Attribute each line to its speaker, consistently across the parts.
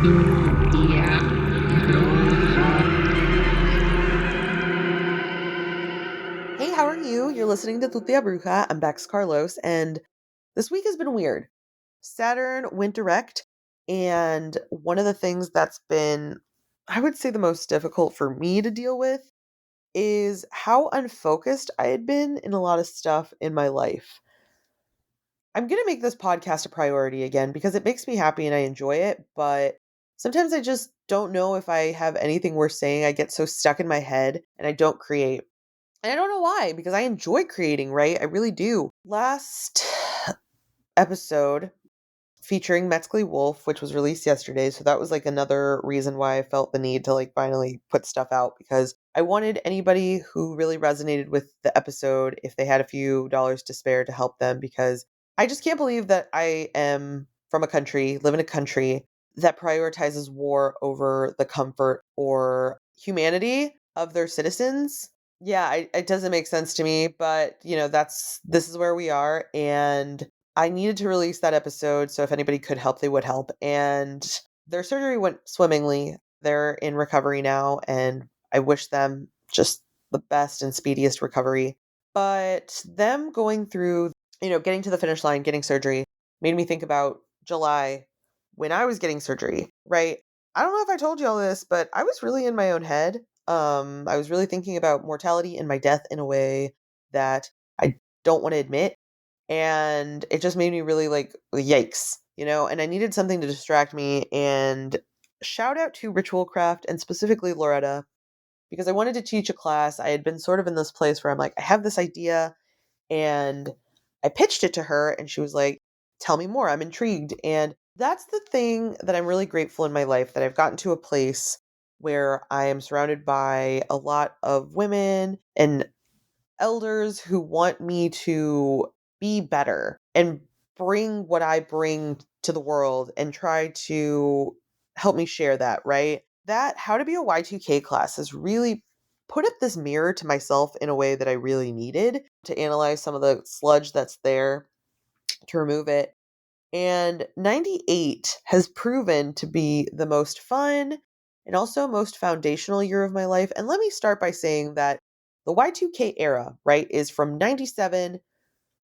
Speaker 1: Hey, how are you? You're listening to Tutia Bruja. I'm Bex Carlos, and this week has been weird. Saturn went direct, and one of the things that's been, I would say, the most difficult for me to deal with is how unfocused I had been in a lot of stuff in my life. I'm going to make this podcast a priority again because it makes me happy and I enjoy it, but sometimes I just don't know if I have anything worth saying. I get so stuck in my head and I don't create. And I don't know why, because I enjoy creating, right? I really do. Last episode featuring Metzgley Wolf, which was released yesterday. So that was like another reason why I felt the need to like finally put stuff out because I wanted anybody who really resonated with the episode, if they had a few dollars to spare, to help them because I just can't believe that I am from a country, live in a country that prioritizes war over the comfort or humanity of their citizens. Yeah, it doesn't make sense to me, but this is where we are. And I needed to release that episode, so if anybody could help, they would help. And their surgery went swimmingly. They're in recovery now, and I wish them just the best and speediest recovery. But them going through, getting to the finish line, getting surgery, made me think about July when I was getting surgery, right? I don't know if I told you all this, but I was really in my own head. I was really thinking about mortality and my death in a way that I don't want to admit, and it just made me really like yikes, and I needed something to distract me. And shout out to Ritual Craft and specifically Loretta, because I wanted to teach a class. I had been sort of in this place where I'm like, I have this idea, and I pitched it to her and she was like, tell me more, I'm intrigued. And that's the thing that I'm really grateful in my life, that I've gotten to a place where I am surrounded by a lot of women and elders who want me to be better and bring what I bring to the world and try to help me share that, right? That How to Be a Y2K class has really put up this mirror to myself in a way that I really needed to analyze some of the sludge that's there, to remove it. And 98 has proven to be the most fun and also most foundational year of my life. And let me start by saying that the Y2K era, right, is from 97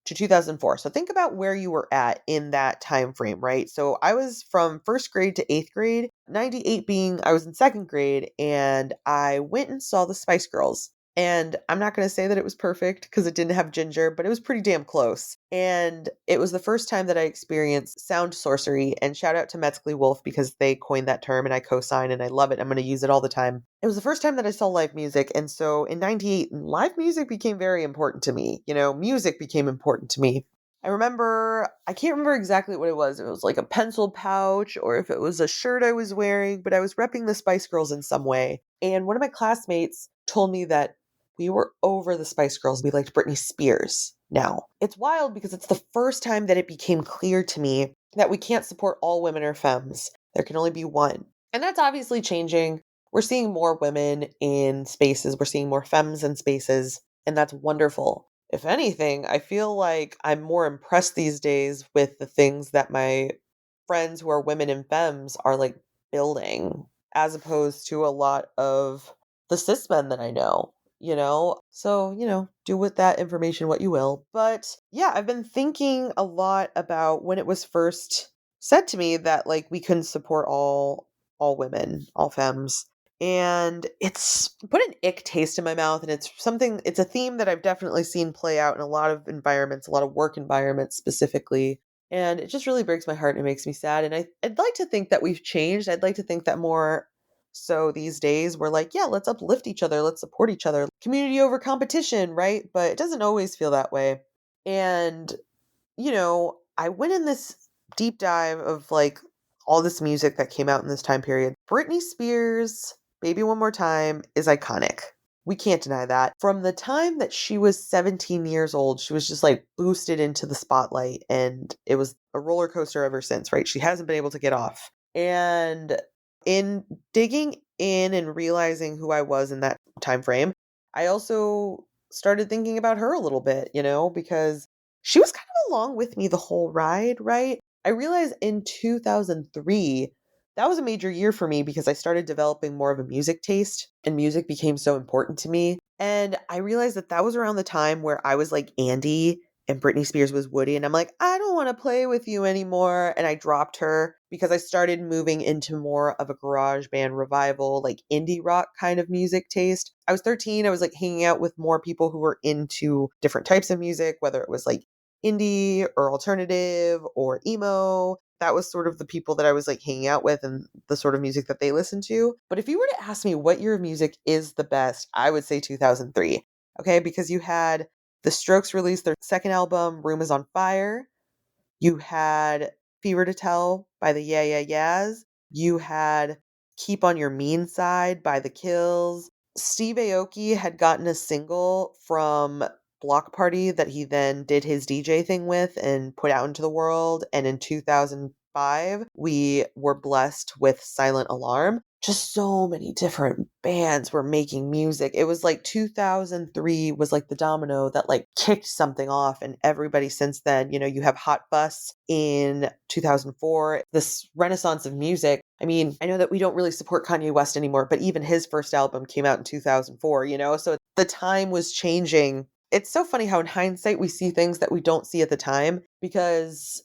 Speaker 1: to 2004. So think about where you were at in that time frame, right? So I was from first grade to eighth grade, 98 being I was in second grade, and I went and saw the Spice Girls. And I'm not going to say that it was perfect because it didn't have Ginger, but it was pretty damn close. And it was the first time that I experienced sound sorcery. And shout out to Metzgley Wolf because they coined that term and I co-sign and I love it. I'm going to use it all the time. It was the first time that I saw live music. And so in 98, live music became very important to me. Music became important to me. I can't remember exactly what it was. It was like a pencil pouch or if it was a shirt I was wearing, but I was repping the Spice Girls in some way. And one of my classmates told me that we were over the Spice Girls. We liked Britney Spears now. It's wild because it's the first time that it became clear to me that we can't support all women or femmes. There can only be one. And that's obviously changing. We're seeing more women in spaces. We're seeing more femmes in spaces. And that's wonderful. If anything, I feel like I'm more impressed these days with the things that my friends who are women and femmes are like building, as opposed to a lot of the cis men that I know. So, do with that information what you will. But yeah, I've been thinking a lot about when it was first said to me that like we couldn't support all women, all femmes. And it's put an ick taste in my mouth. And it's a theme that I've definitely seen play out in a lot of environments, a lot of work environments specifically. And it just really breaks my heart and it makes me sad. And I'd like to think that we've changed. I'd like to think that more so these days we're like, yeah, let's uplift each other, let's support each other. Community over competition, right? But it doesn't always feel that way. And, I went in this deep dive of like all this music that came out in this time period. Britney Spears, Baby One More Time is iconic. We can't deny that. From the time that she was 17 years old, she was just like boosted into the spotlight and it was a roller coaster ever since, right? She hasn't been able to get off. And in digging in and realizing who I was in that time frame, I also started thinking about her a little bit, because she was kind of along with me the whole ride, right? I realized in 2003 that was a major year for me because I started developing more of a music taste and music became so important to me. And I realized that that was around the time where I was like Andy and Britney Spears was Woody. And I'm like, I don't want to play with you anymore. And I dropped her because I started moving into more of a garage band revival, like indie rock kind of music taste. I was 13. I was like hanging out with more people who were into different types of music, whether it was like indie or alternative or emo. That was sort of the people that I was like hanging out with and the sort of music that they listened to. But if you were to ask me what year of music is the best, I would say 2003. Okay, because you had the Strokes released their second album, Room is on Fire. You had Fever to Tell by the Yeah Yeah Yeahs. You had Keep on Your Mean Side by The Kills. Steve Aoki had gotten a single from Block Party that he then did his DJ thing with and put out into the world. And in 2005, we were blessed with Silent Alarm. Just so many different bands were making music. It was like 2003 was like the domino that like kicked something off. And everybody since then, you have Hot Fuss in 2004, this renaissance of music. I mean, I know that we don't really support Kanye West anymore, but even his first album came out in 2004, so the time was changing. It's so funny how in hindsight we see things that we don't see at the time because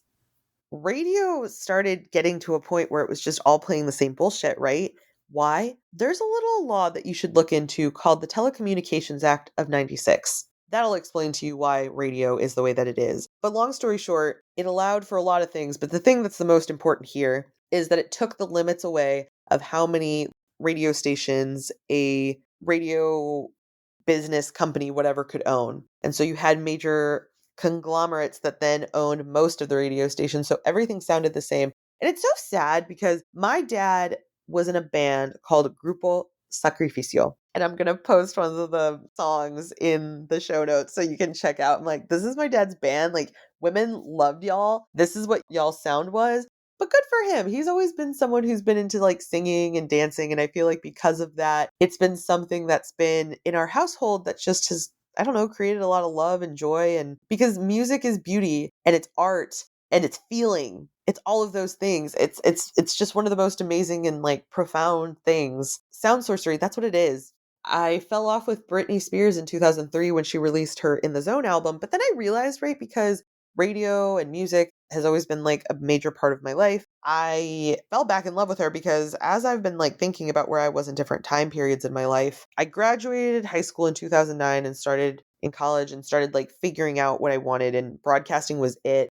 Speaker 1: radio started getting to a point where it was just all playing the same bullshit, right? Why? There's a little law that you should look into called the Telecommunications Act of 96. That'll explain to you why radio is the way that it is. But long story short, it allowed for a lot of things, but the thing that's the most important here is that it took the limits away of how many radio stations a radio business company, whatever, could own. And so you had major conglomerates that then owned most of the radio stations. So everything sounded the same. And it's so sad because my dad was in a band called Grupo Sacrificio. And I'm going to post one of the songs in the show notes so you can check out. I'm like, this is my dad's band. Like, women loved y'all. This is what y'all sound was. But good for him. He's always been someone who's been into like singing and dancing. And I feel like because of that, it's been something that's been in our household that just has, I don't know, created a lot of love and joy. And because music is beauty and it's art and it's feeling, it's all of those things. It's just one of the most amazing and like profound things. Sound sorcery, that's what it is. I fell off with Britney Spears in 2003 when she released her In the Zone album, but then I realized, right, because radio and music has always been like a major part of my life. I fell back in love with her because as I've been like thinking about where I was in different time periods in my life, I graduated high school in 2009 and started in college and started like figuring out what I wanted, and broadcasting was it.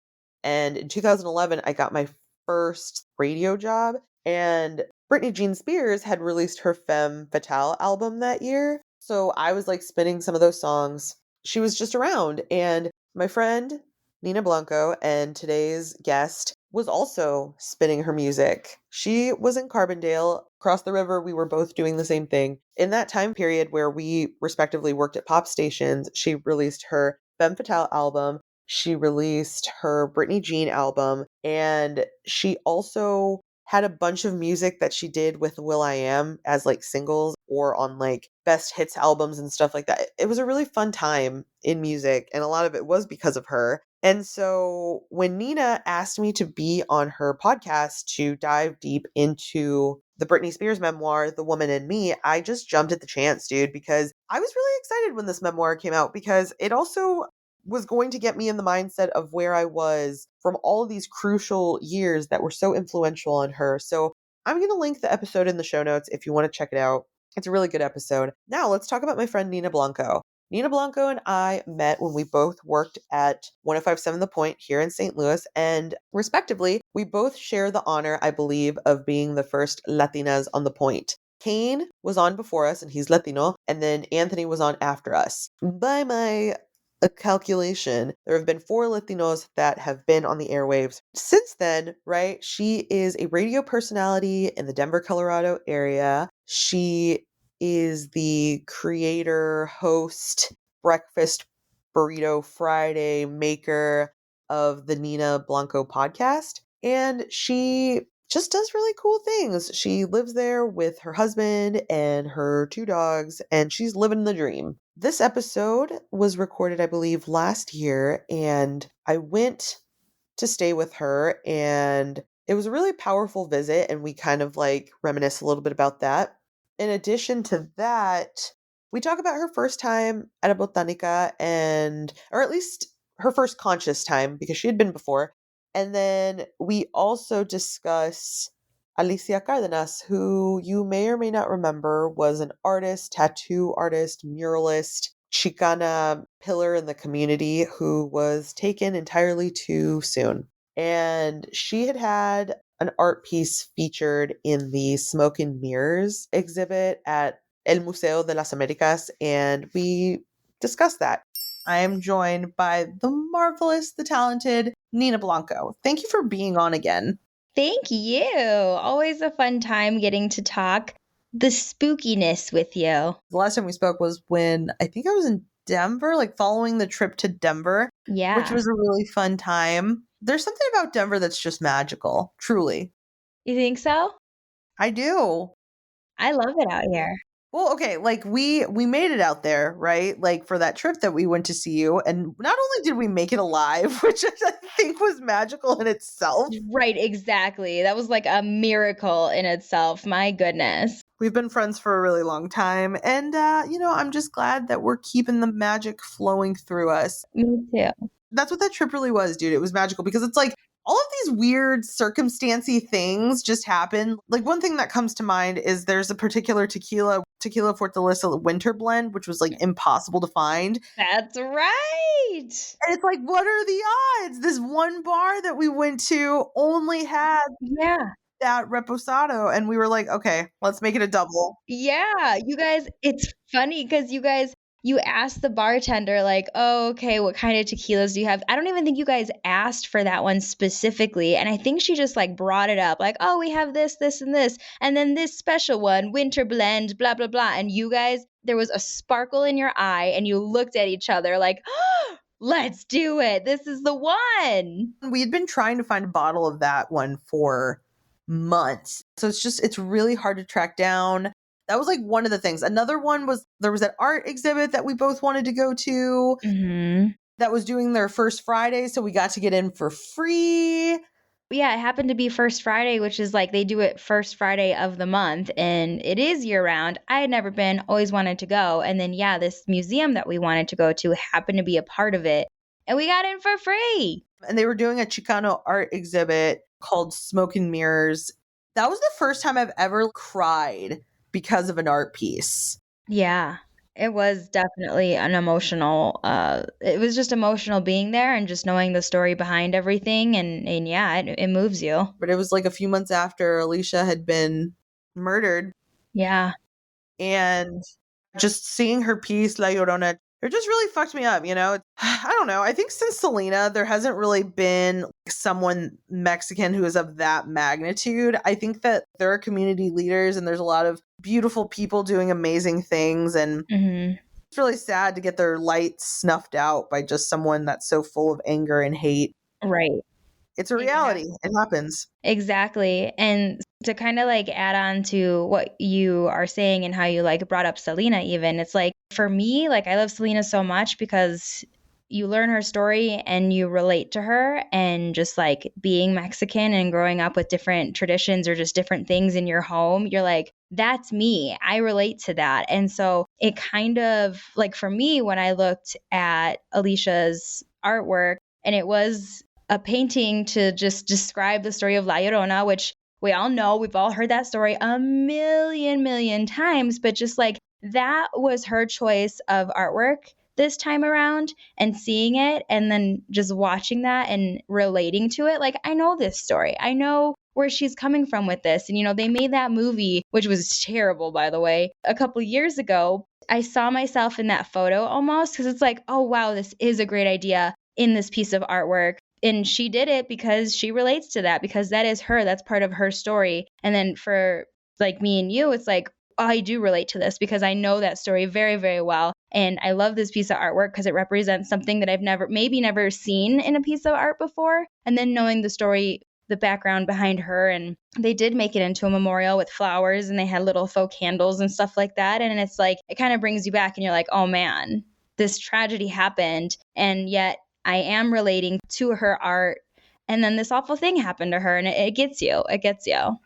Speaker 1: And in 2011, I got my first radio job, and Britney Jean Spears had released her Femme Fatale album that year. So I was like spinning some of those songs. She was just around, and my friend Nina Blanco and today's guest was also spinning her music. She was in Carbondale. Across the river, we were both doing the same thing. In that time period where we respectively worked at pop stations, she released her Femme Fatale album. She released her Britney Jean album, and she also had a bunch of music that she did with will.i.am as like singles or on like best hits albums and stuff like that. It was a really fun time in music, and a lot of it was because of her. And so when Nina asked me to be on her podcast to dive deep into the Britney Spears memoir, The Woman in Me, I just jumped at the chance, dude, because I was really excited when this memoir came out because it also was going to get me in the mindset of where I was from all of these crucial years that were so influential on her. So I'm going to link the episode in the show notes if you want to check it out. It's a really good episode. Now let's talk about my friend Nina Blanco. Nina Blanco and I met when we both worked at 1057 The Point here in St. Louis, and respectively, we both share the honor, I believe, of being the first Latinas on The Point. Kane was on before us, and he's Latino, and then Anthony was on after us. By my a calculation, there have been 4 Latinos that have been on the airwaves since then, right? She is a radio personality in the Denver, Colorado area. She is the creator, host, breakfast burrito Friday maker of the Nina Blanco podcast. And she just does really cool things. She lives there with her husband and her 2 dogs, and she's living the dream. This episode was recorded, I believe, last year, and I went to stay with her, and It was a really powerful visit, and we kind of like reminisce a little bit about that. In addition to that, we talk about her first time at a botanica or at least her first conscious time because she had been before. And then we also discuss Alicia Cardenas, who you may or may not remember was an artist, tattoo artist, muralist, Chicana pillar in the community who was taken entirely too soon. And she had an art piece featured in the Smoke and Mirrors exhibit at El Museo de las Americas, and we discussed that. I am joined by the marvelous, the talented Nina Blanco. Thank you for being on again.
Speaker 2: Thank you. Always a fun time getting to talk the spookiness with you.
Speaker 1: The last time we spoke was when I think I was in Denver, like following the trip to Denver, which was a really fun time. There's something about Denver that's just magical, truly.
Speaker 2: You think so?
Speaker 1: I do.
Speaker 2: I love it out here.
Speaker 1: Well, okay, like we made it out there, right? Like for that trip that we went to see you, and not only did we make it alive, which I think was magical in itself.
Speaker 2: Right, exactly. That was like a miracle in itself. My goodness.
Speaker 1: We've been friends for a really long time, and I'm just glad that we're keeping the magic flowing through us.
Speaker 2: Me too.
Speaker 1: That's what that trip really was, dude. It was magical because it's like all of these weird circumstancy things just happen. Like one thing that comes to mind is there's a particular tequila Fortaleza winter blend, which was like impossible to find.
Speaker 2: That's right.
Speaker 1: And it's like, what are the odds? This one bar that we went to only had that reposado, and we were like, okay, let's make it a double.
Speaker 2: Yeah, you guys, it's funny because you asked the bartender like, oh, okay, what kind of tequilas do you have? I don't even think you guys asked for that one specifically. And I think she just like brought it up like, oh, we have this, this, and this. And then this special one, winter blend, blah, blah, blah. And you guys, there was a sparkle in your eye and you looked at each other like, oh, let's do it. This is the one.
Speaker 1: We had been trying to find a bottle of that one for months. So it's really hard to track down. That was like one of the things. Another one was there was an art exhibit that we both wanted to go to that was doing their first Friday. So we got to get in for free.
Speaker 2: Yeah, it happened to be First Friday, which is like they do it first Friday of the month. And it is year round. I had never been, always wanted to go. And then, this museum that we wanted to go to happened to be a part of it. And we got in for free.
Speaker 1: And they were doing a Chicano art exhibit called Smoke and Mirrors. That was the first time I've ever cried because of an art piece.
Speaker 2: Yeah, it was definitely an emotional, it was just emotional being there and just knowing the story behind everything. And it moves you.
Speaker 1: But it was like a few months after Alicia had been murdered.
Speaker 2: Yeah.
Speaker 1: And just seeing her piece, La Llorona, it just really fucked me up, I don't know. I think since Selena, there hasn't really been someone Mexican who is of that magnitude. I think that there are community leaders and there's a lot of beautiful people doing amazing things. And it's really sad to get their light snuffed out by just someone that's so full of anger and hate.
Speaker 2: Right.
Speaker 1: It's a reality. It happens.
Speaker 2: Exactly. And to kind of like add on to what you are saying and how you like brought up Selena even, it's like for me, like I love Selena so much because you learn her story and you relate to her, and just like being Mexican and growing up with different traditions or just different things in your home, you're like, that's me. I relate to that. And so it kind of like for me, when I looked at Alicia's artwork and it was a painting to just describe the story of La Llorona, which we all know, we've all heard that story a million times, but just like that was her choice of artwork this time around, and seeing it and then just watching that and relating to it. Like, I know this story. I know where she's coming from with this. And, they made that movie, which was terrible, by the way, a couple years ago. I saw myself in that photo almost because it's like, oh, wow, this is a great idea in this piece of artwork. And she did it because she relates to that, because that is her. That's part of her story. And then for like me and you, it's like, oh, I do relate to this because I know that story very, very well. And I love this piece of artwork because it represents something that I've never seen in a piece of art before. And then knowing the story, the background behind her, and they did make it into a memorial with flowers and they had little faux candles and stuff like that. And it's like, it kind of brings you back and you're like, oh man, this tragedy happened. And yet I am relating to her art And then this awful thing happened to her, and it gets you. It gets you.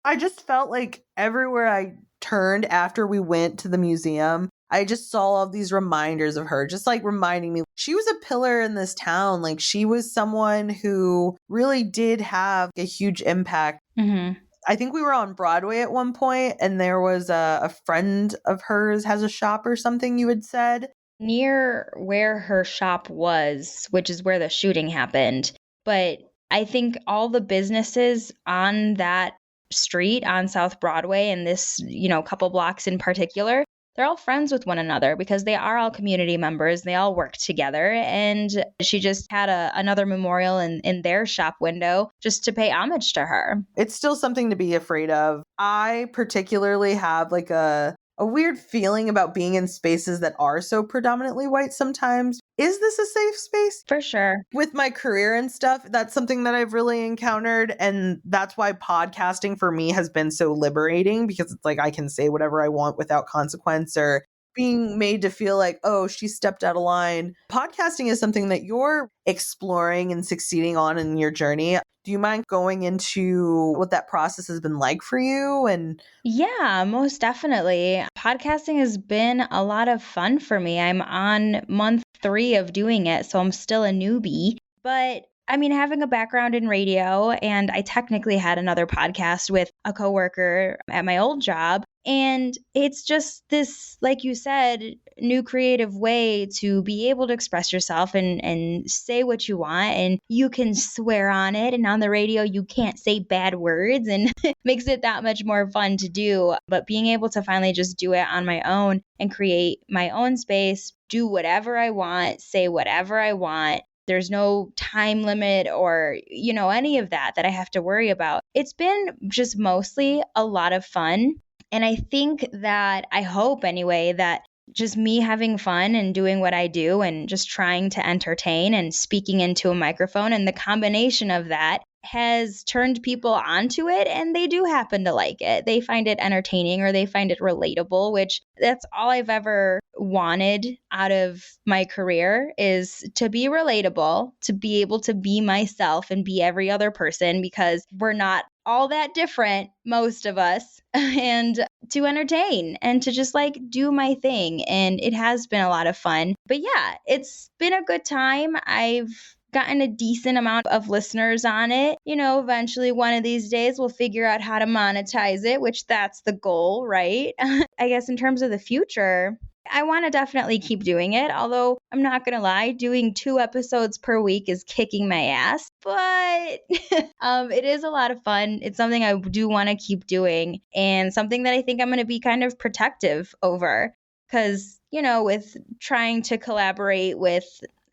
Speaker 1: I just felt like everywhere I turned after we went to the museum, I just saw all these reminders of her, just like reminding me she was a pillar in this town. Like she was someone who really did have a huge impact.
Speaker 2: Mm-hmm.
Speaker 1: I think we were on Broadway at one point, and there was a friend of hers has a shop or something you had said.
Speaker 2: Near where her shop was, which is where the shooting happened. But I think all the businesses on that street on South Broadway and this, couple blocks in particular, they're all friends with one another because they are all community members. They all work together. And she just had another memorial in their shop window just to pay homage to her.
Speaker 1: It's still something to be afraid of. I particularly have like a weird feeling about being in spaces that are so predominantly white sometimes. Is this a safe space?
Speaker 2: For sure.
Speaker 1: With my career and stuff, that's something that I've really encountered. And that's why podcasting for me has been so liberating, because it's like I can say whatever I want without consequence or being made to feel like, oh, she stepped out of line. Podcasting is something that you're exploring and succeeding on in your journey. Do you mind going into what that process has been like for you? And
Speaker 2: Yeah, most definitely. Podcasting has been a lot of fun for me. I'm on month 3 of doing it, so I'm still a newbie. But I mean, having a background in radio, and I technically had another podcast with a coworker at my old job. And it's just this, like you said, new creative way to be able to express yourself and say what you want. And you can swear on it. And on the radio, you can't say bad words, and makes it that much more fun to do. But being able to finally just do it on my own and create my own space, do whatever I want, say whatever I want. There's no time limit or, any of that I have to worry about. It's been just mostly a lot of fun. And I think that, I hope anyway, that just me having fun and doing what I do and just trying to entertain and speaking into a microphone, and the combination of that has turned people onto it, and they do happen to like it. They find it entertaining or they find it relatable, which that's all I've ever wanted out of my career, is to be relatable, to be able to be myself and be every other person, because we're not all that different, most of us, and to entertain and to just like do my thing. And it has been a lot of fun. But yeah, it's been a good time. I've gotten a decent amount of listeners on it. Eventually one of these days we'll figure out how to monetize it, which that's the goal, right? I guess in terms of the future, I want to definitely keep doing it. Although I'm not going to lie, doing 2 episodes per week is kicking my ass, but it is a lot of fun. It's something I do want to keep doing, and something that I think I'm going to be kind of protective over, because, with trying to collaborate with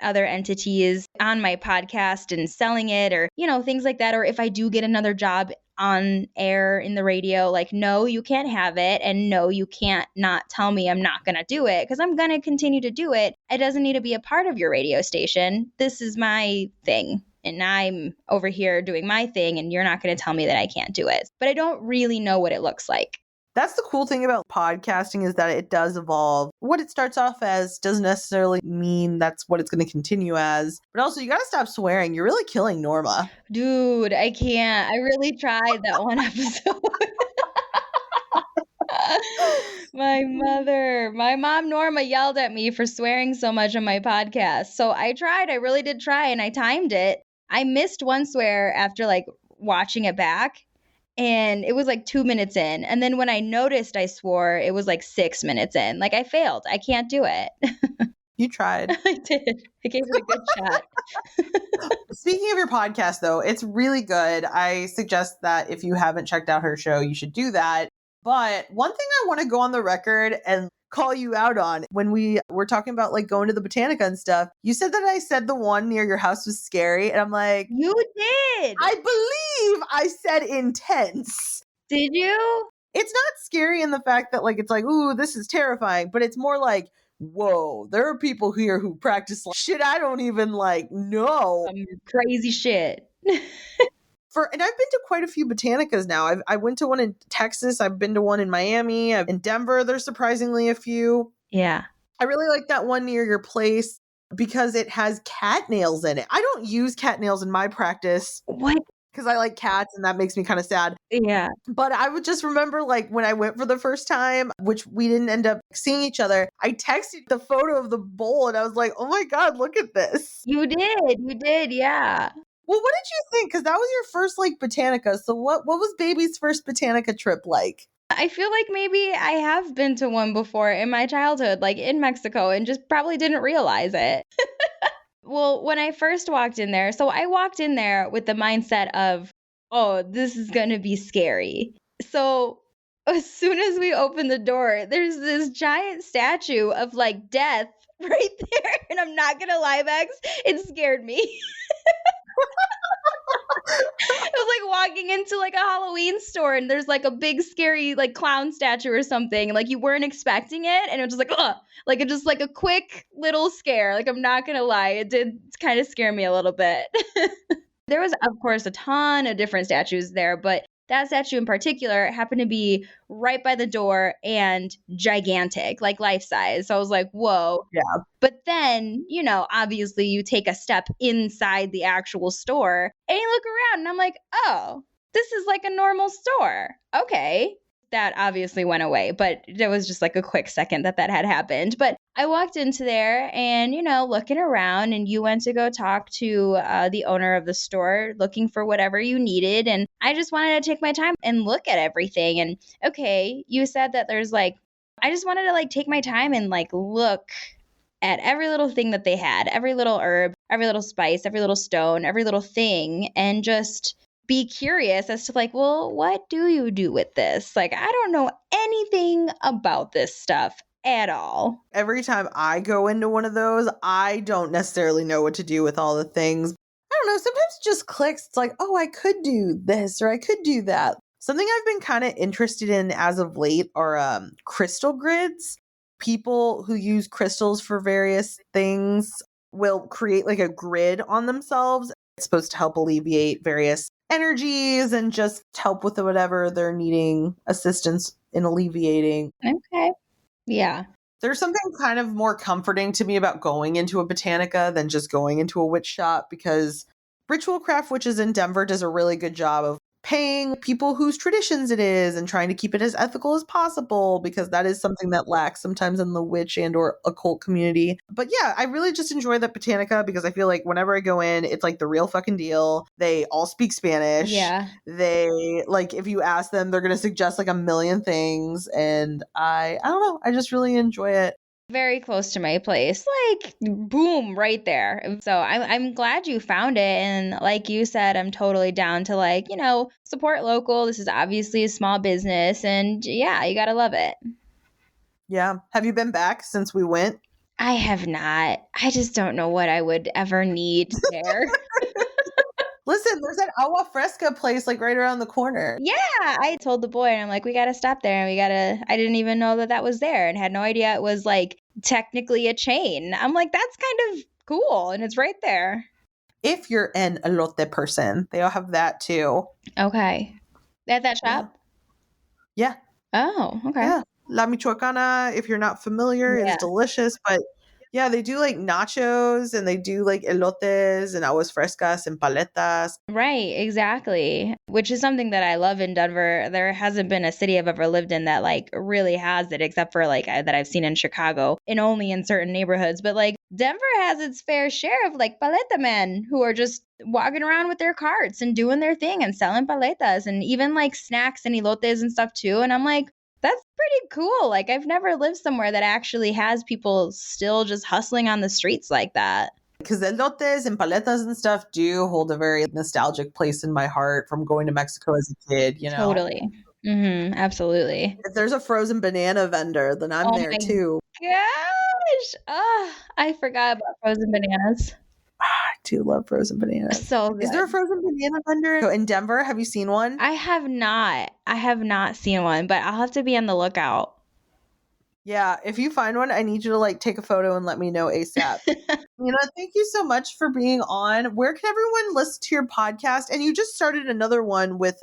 Speaker 2: other entities on my podcast and selling it, or, things like that. Or if I do get another job on air in the radio, like, no, you can't have it. And no, you can't not tell me I'm not going to do it, because I'm going to continue to do it. It doesn't need to be a part of your radio station. This is my thing. And I'm over here doing my thing, and you're not going to tell me that I can't do it. But I don't really know what it looks like.
Speaker 1: that's the cool thing about podcasting, is that it does evolve. What it starts off as doesn't necessarily mean that's what it's going to continue as. But also, you got to stop swearing. You're really killing Norma.
Speaker 2: Dude, I can't. I really tried that one episode. My mom Norma yelled at me for swearing so much on my podcast. So I really did try, and I timed it. I missed one swear after like watching it back, and it was like 2 minutes in. And then when I noticed I swore, it was like 6 minutes in. Like, I failed. I can't do it.
Speaker 1: You tried.
Speaker 2: I did. I gave it a good shot.
Speaker 1: Speaking of your podcast, though, it's really good. I suggest that if you haven't checked out her show, you should do that. But one thing I want to go on the record and call you out on, when we were talking about like going to the botanica and stuff, you said that I said the one near your house was scary. And I'm like,
Speaker 2: You did.
Speaker 1: I believe I said intense.
Speaker 2: Did you?
Speaker 1: It's not scary in the fact that like, it's like, ooh, this is terrifying, but it's more like, whoa, there are people here who practice like shit I don't even like know.
Speaker 2: Some crazy shit.
Speaker 1: And I've been to quite a few botanicas now. I went to one in Texas. I've been to one in Miami. In Denver, there's surprisingly a few.
Speaker 2: Yeah.
Speaker 1: I really like that one near your place. because it has cat nails in it. I don't use cat nails in my practice
Speaker 2: What?
Speaker 1: because I like cats and that makes me kind of sad.
Speaker 2: Yeah.
Speaker 1: But I would just remember like when I went for the first time, which we didn't end up seeing each other, I texted the photo of the bowl and I was like, oh my God, look at this.
Speaker 2: You did, yeah.
Speaker 1: Well, what did you think? Because that was your first like botanica. So what was baby's first botanica trip like?
Speaker 2: I feel like maybe I have been to one before in my childhood, like in Mexico, and just probably didn't realize it. Well, when I first walked in there, so I walked in there with the mindset of, oh, this is going to be scary. So as soon as we open the door, there's this giant statue of like death right there. And I'm not going to lie, Bex, it scared me. It was like walking into like a Halloween store and there's like a big scary like clown statue or something. Like you weren't expecting it and it was just like, ugh. Like it just like a quick little scare. Like I'm not gonna lie, it did kind of scare me a little bit. There was of course a ton of different statues there, but that statue in particular happened to be right by the door and gigantic, like life size. So I was like, whoa.
Speaker 1: Yeah.
Speaker 2: But then, you know, obviously you take a step inside the actual store and you look around and I'm like, oh, this is like a normal store. Okay. That obviously went away, but there was just like a quick second that had happened. But I walked into there and, you know, looking around, and you went to go talk to the owner of the store looking for whatever you needed. And I just wanted to take my time and look at everything. And okay, you said that there's like, I just wanted to like take my time and like look at every little thing that they had, every little herb, every little spice, every little stone, every little thing, and just be curious as to like, well, what do you do with this? Like, I don't know anything about this stuff at all.
Speaker 1: Every time I go into one of those, I don't necessarily know what to do with all the things. I don't know. Sometimes it just clicks. It's like, oh, I could do this or I could do that. Something I've been kind of interested in as of late are crystal grids. People who use crystals for various things will create like a grid on themselves. It's supposed to help alleviate various energies and just help with whatever they're needing assistance in alleviating.
Speaker 2: Okay. Yeah.
Speaker 1: There's something kind of more comforting to me about going into a botanica than just going into a witch shop, because Ritual Craft Witches in Denver does a really good job of paying people whose traditions it is and trying to keep it as ethical as possible, because that is something that lacks sometimes in the witch and or occult community. But yeah, I really just enjoy that botanica because I feel like whenever I go in, it's like the real fucking deal. They all speak Spanish.
Speaker 2: Yeah.
Speaker 1: They like, if you ask them, they're going to suggest like a million things. And I don't know. I just really enjoy it.
Speaker 2: Very close to my place, like boom, right there. So I'm glad you found it. And like you said, I'm totally down to like, you know, support local. This is obviously a small business. And yeah, you got to love it.
Speaker 1: Yeah. Have you been back since we went?
Speaker 2: I have not. I just don't know what I would ever need there.
Speaker 1: Listen, there's that agua fresca place like right around the corner.
Speaker 2: Yeah, I told the boy, and I'm like, we got to stop there. And I didn't even know that was there and had no idea it was like technically a chain. I'm like, that's kind of cool. And it's right there.
Speaker 1: If you're an elote person, they all have that too.
Speaker 2: Okay. At that shop?
Speaker 1: Yeah.
Speaker 2: Oh, okay.
Speaker 1: Yeah. La Michoacana, if you're not familiar,
Speaker 2: Yeah.
Speaker 1: is delicious. But yeah, they do like nachos and they do like elotes and aguas frescas and paletas.
Speaker 2: Right, exactly. Which is something that I love in Denver. There hasn't been a city I've ever lived in that like really has it, except for like that I've seen in Chicago and only in certain neighborhoods. But like Denver has its fair share of like paleta men who are just walking around with their carts and doing their thing and selling paletas and even like snacks and elotes and stuff too. And I'm like, that's pretty cool. Like I've never lived somewhere that actually has people still just hustling on the streets like that.
Speaker 1: Because elotes and paletas and stuff do hold a very nostalgic place in my heart from going to Mexico as a kid, you know?
Speaker 2: Totally. Absolutely.
Speaker 1: If there's a frozen banana vendor, then I'm there too.
Speaker 2: Gosh. Oh, I forgot about frozen bananas.
Speaker 1: I do love frozen bananas.
Speaker 2: So good.
Speaker 1: Is there a frozen banana vendor in Denver? Have you seen one?
Speaker 2: I have not. I have not seen one, but I'll have to be on the lookout.
Speaker 1: Yeah, if you find one, I need you to like take a photo and let me know ASAP. Thank you so much for being on. Where can everyone listen to your podcast? And you just started another one with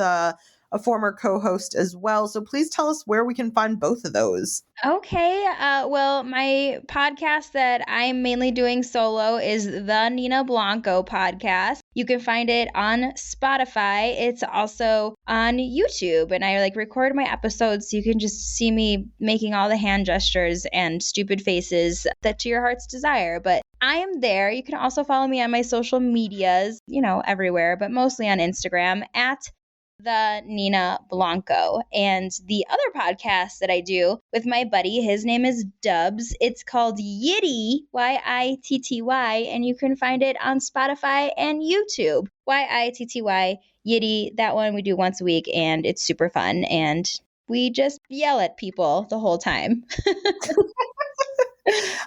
Speaker 1: a former co-host as well. So please tell us where we can find both of those.
Speaker 2: Okay. Well, my podcast that I'm mainly doing solo is the Nina Blanco podcast. You can find it on Spotify. It's also on YouTube, and I record my episodes so you can just see me making all the hand gestures and stupid faces that to your heart's desire. But I am there. You can also follow me on my social medias, everywhere, but mostly on Instagram at the Nina Blanco. And the other podcast that I do with my buddy, his name is Dubs. It's called Yitty, Yitty, and you can find it on Spotify and YouTube. Yitty, Yitty. That one we do once a week, and it's super fun. And we just yell at people the whole time.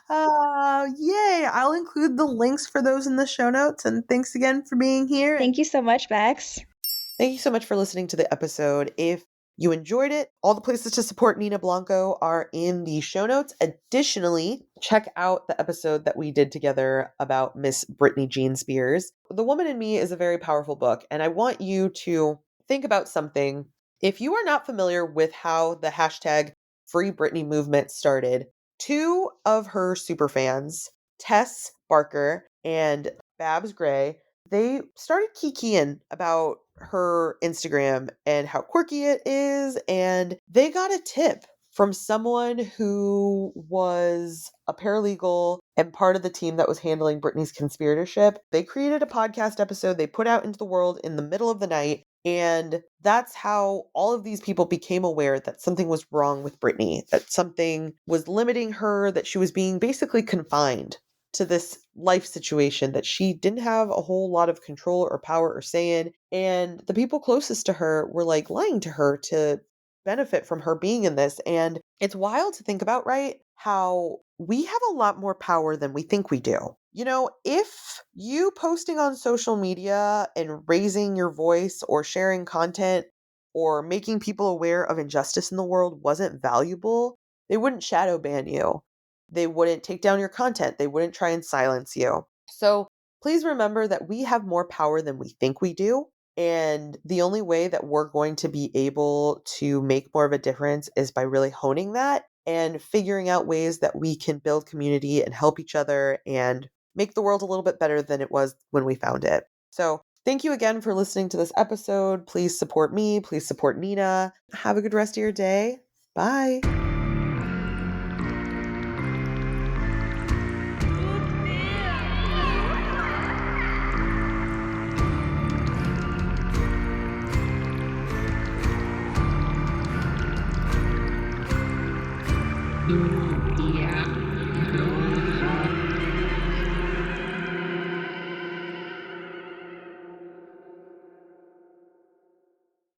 Speaker 1: Yay. I'll include the links for those in the show notes. And thanks again for being here.
Speaker 2: Thank you so much, Bex.
Speaker 1: Thank you so much for listening to the episode. If you enjoyed it, all the places to support Nina Blanco are in the show notes. Additionally, check out the episode that we did together about Miss Brittany Jean Spears. The Woman in Me is a very powerful book, and I want you to think about something. If you are not familiar with how the hashtag Free Britney movement started, two of her superfans, Tess Barker and Babs Gray, they started kikiing about her Instagram and how quirky it is, and they got a tip from someone who was a paralegal and part of the team that was handling Britney's conspiratorship. They created a podcast episode they put out into the world in the middle of the night, and that's how all of these people became aware that something was wrong with Britney, that something was limiting her, that she was being basically confined to this life situation that she didn't have a whole lot of control or power or say in. And the people closest to her were lying to her to benefit from her being in this. And it's wild to think about, right? How we have a lot more power than we think we do. If you posting on social media and raising your voice or sharing content or making people aware of injustice in the world wasn't valuable, they wouldn't shadow ban you. They wouldn't take down your content. They wouldn't try and silence you. So please remember that we have more power than we think we do. And the only way that we're going to be able to make more of a difference is by really honing that and figuring out ways that we can build community and help each other and make the world a little bit better than it was when we found it. So thank you again for listening to this episode. Please support me. Please support Nina. Have a good rest of your day. Bye.
Speaker 3: Yeah.